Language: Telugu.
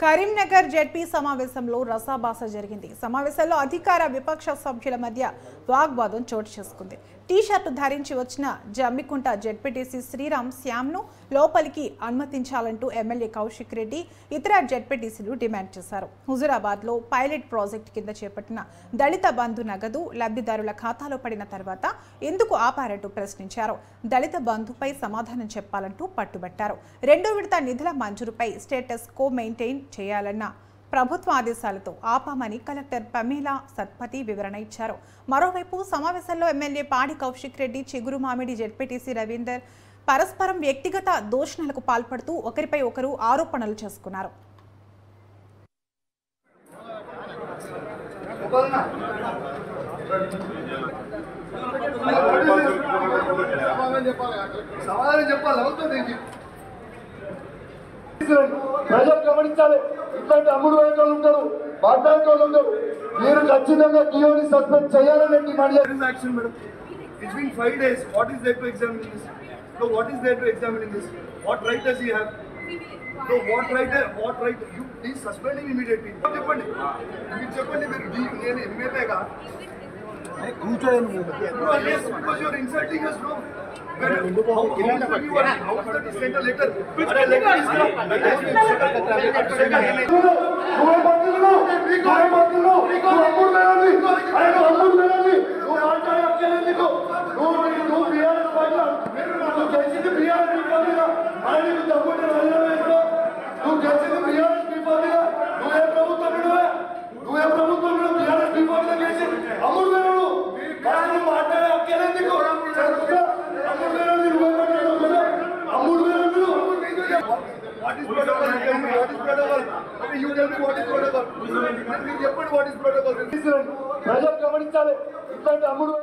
కరీంనగర్ జెడ్పీ సమావేశంలో రసాభాస జరిగింది. సమావేశంలో అధికార విపక్ష సభ్యుల మధ్య వాగ్వాదం చోటు చేసుకుంది. టీ-షర్టు ధరించి వచ్చిన జమ్మికుంట జెడ్పీటీసీ శ్రీరామ్ శ్యామ్ను లోపలికి అనుమతించాలంటూ ఎమ్మెల్యే కౌశిక్ రెడ్డి ఇతర జెడ్పీటీసీలు డిమాండ్ చేశారు. హుజురాబాద్లో పైలట్ ప్రాజెక్టు కింద చేపట్టిన దళిత బంధు నగదు లబ్ధిదారుల ఖాతాలో పడిన తర్వాత ఎందుకు ఆపారంటూ ప్రశ్నించారు. దళిత బంధుపై సమాధానం చెప్పాలంటూ పట్టుబట్టారు. రెండో విడత నిధుల మంజూరుపై స్టేటస్ కో మెయింటైన్ చేయాలన్న ప్రభుత్వ ఆదేశాలతో ఆపామని కలెక్టర్ పమేలా సత్పతి వివరణ ఇచ్చారు. మరోవైపు సమావేశంలో ఎమ్మెల్యే పాడి కౌశిక్ రెడ్డి, చిగురు మామిడి జెడ్పీటీసీ రవీందర్ పరస్పరం వ్యక్తిగత దూషణలకు పాల్పడుతూ ఒకరిపై ఒకరు ఆరోపణలు చేసుకున్నారు. ప్రజలు గమనించాలి. ఇట్లాంటి అమ్ముడు వేయటోళ్ళు ఉంటారు, మాట్లాడేటోళ్ళు ఉంటారు. మీరు ఖచ్చితంగా కియోని సస్పెండ్ చేయాలని డిమాండ్ చేస్తున్నారు. It's been 5 days. What is there to examine in this? So what is there to examine in this? What right does he have? So what right? You please suspend him immediately. చెప్పండి, మీరు చెప్పండి. మీరు నేను ఎమ్మెల్యేగా కూర్చోండి. Because you are insulting us, bro. How is that to send a letter? Which letter is What is protocol? What is protocol? Okay, you tell me what is protocol. What is protocol? ప్రజలు గమనించాలి. ఇట్లాంటి అమ్ముడు